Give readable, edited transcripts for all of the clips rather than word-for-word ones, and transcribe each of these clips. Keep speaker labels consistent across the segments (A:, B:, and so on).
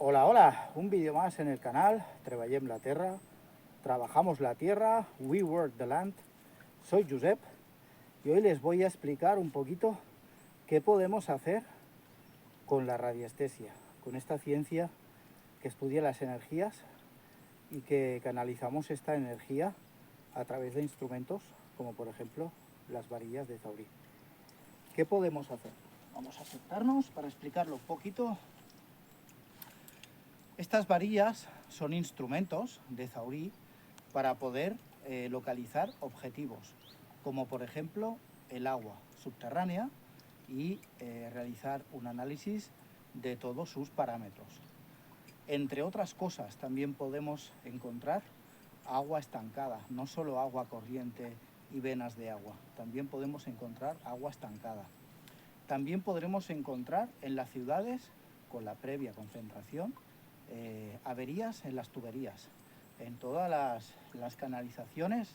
A: Hola, hola, un vídeo más en el canal, Treballem la Terra, trabajamos la tierra, we work the land. Soy Josep y hoy les voy a explicar un poquito qué podemos hacer con la radiestesia, con esta ciencia que estudia las energías y que canalizamos esta energía a través de instrumentos como por ejemplo las varillas de Zaurí. ¿Qué podemos hacer? Vamos a sentarnos para explicarlo un poquito. Estas varillas son instrumentos de Zaurí para poder localizar objetivos, como por ejemplo el agua subterránea y realizar un análisis de todos sus parámetros. Entre otras cosas, también podemos encontrar agua estancada, no solo agua corriente y venas de agua, también podemos encontrar agua estancada. También podremos encontrar en las ciudades, con la previa concentración, averías en las tuberías, en todas las canalizaciones,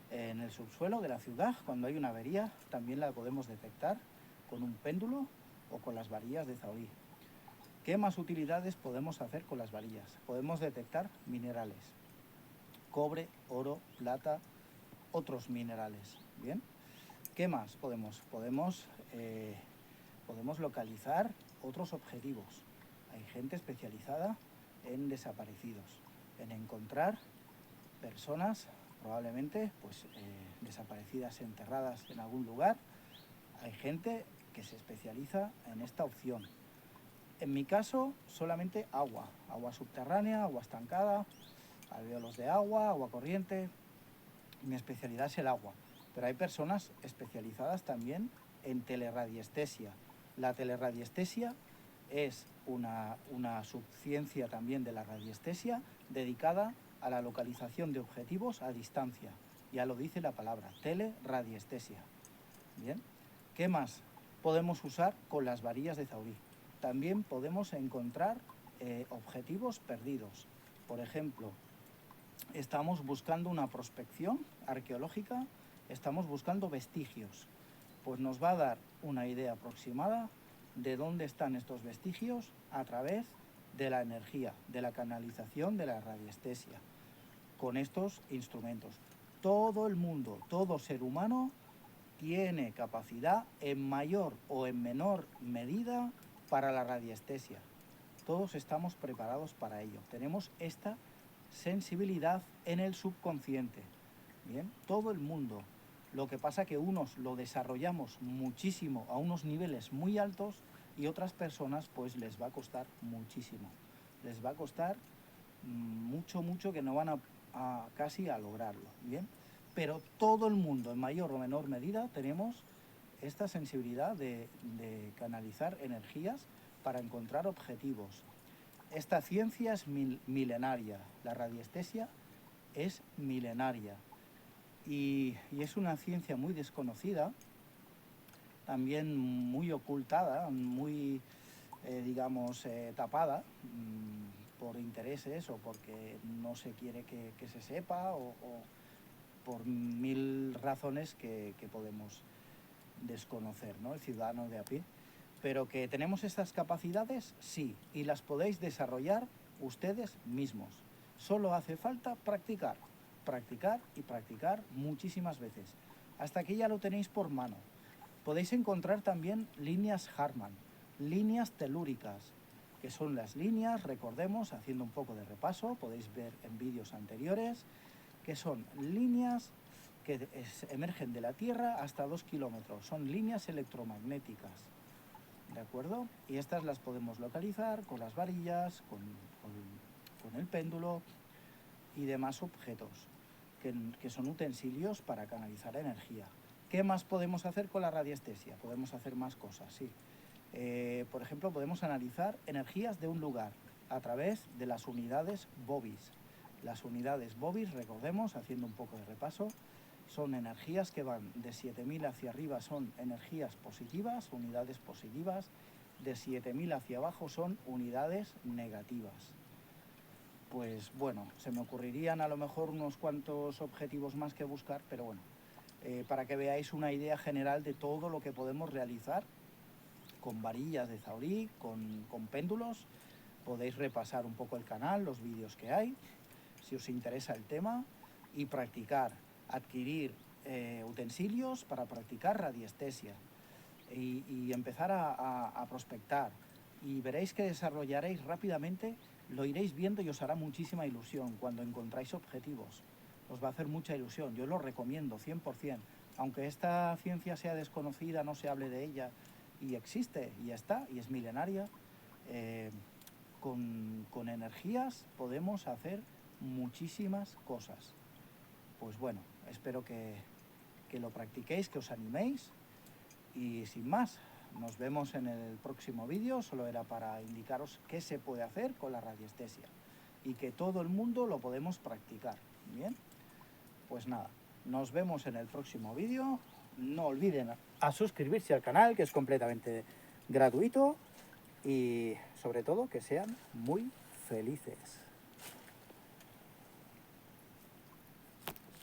A: en el subsuelo de la ciudad. Cuando hay una avería también la podemos detectar con un péndulo o con las varillas de Zaurí. ¿Qué más utilidades podemos hacer con las varillas? Podemos detectar minerales, cobre, oro, plata, otros minerales. Bien, ¿qué más podemos? Podemos localizar otros objetivos. Hay gente especializada en desaparecidos, en encontrar personas probablemente desaparecidas, enterradas en algún lugar. Hay gente que se especializa en esta opción. En mi caso, solamente agua subterránea, agua estancada, alvéolos de agua, agua corriente. Mi especialidad es el agua, pero hay personas especializadas también en teleradiestesia. La teleradiestesia es una subciencia también de la radiestesia dedicada a la localización de objetivos a distancia. Ya lo dice la palabra, teleradiestesia. Bien, ¿qué más podemos usar con las varillas de Zaurí? También podemos encontrar objetivos perdidos. Por ejemplo, estamos buscando una prospección arqueológica, estamos buscando vestigios. Pues nos va a dar una idea aproximada de dónde están estos vestigios a través de la energía, de la canalización de la radiestesia, con estos instrumentos. Todo el mundo, todo ser humano tiene capacidad en mayor o en menor medida para la radiestesia. Todos estamos preparados para ello. Tenemos esta sensibilidad en el subconsciente. Bien, todo el mundo. Lo que pasa que unos lo desarrollamos muchísimo a unos niveles muy altos y otras personas pues les va a costar muchísimo. Les va a costar mucho que no van a casi a lograrlo. Bien, pero todo el mundo en mayor o menor medida tenemos esta sensibilidad de canalizar energías para encontrar objetivos. Esta ciencia es milenaria, la radiestesia es milenaria y es una ciencia muy desconocida, también muy ocultada, muy, tapada por intereses o porque no se quiere que se sepa o por mil razones que podemos desconocer, ¿no? El ciudadano de a pie. Pero que tenemos estas capacidades, sí, y las podéis desarrollar ustedes mismos. Solo hace falta practicar, practicar y practicar muchísimas veces, hasta que ya lo tenéis por mano. Podéis encontrar también líneas Hartmann, líneas telúricas, que son las líneas, recordemos, haciendo un poco de repaso, podéis ver en vídeos anteriores, que son líneas que emergen de la Tierra hasta 2 kilómetros, son líneas electromagnéticas. ¿De acuerdo? Y estas las podemos localizar con las varillas, con el péndulo y demás objetos que son utensilios para canalizar energía. ¿Qué más podemos hacer con la radiestesia? Podemos hacer más cosas, sí. Por ejemplo, podemos analizar energías de un lugar a través de las unidades BOVIS. Las unidades BOVIS, recordemos, haciendo un poco de repaso, son energías que van de 7000 hacia arriba, son energías positivas, unidades positivas, de 7000 hacia abajo son unidades negativas. Pues bueno, se me ocurrirían a lo mejor unos cuantos objetivos más que buscar, pero bueno, para que veáis una idea general de todo lo que podemos realizar con varillas de Zaurí, con péndulos, podéis repasar un poco el canal, los vídeos que hay, si os interesa el tema, y practicar, adquirir utensilios para practicar radiestesia y empezar a prospectar. Y veréis que desarrollaréis rápidamente, lo iréis viendo y os hará muchísima ilusión cuando encontráis objetivos. Os va a hacer mucha ilusión, yo lo recomiendo 100%. Aunque esta ciencia sea desconocida, no se hable de ella, y existe, y está, y es milenaria, con energías podemos hacer muchísimas cosas. Pues bueno, espero que lo practiquéis, que os animéis, y sin más, nos vemos en el próximo vídeo. Solo era para indicaros qué se puede hacer con la radiestesia y que todo el mundo lo podemos practicar. Bien, pues nada, nos vemos en el próximo vídeo. No olviden a suscribirse al canal, que es completamente gratuito, y sobre todo que sean muy felices.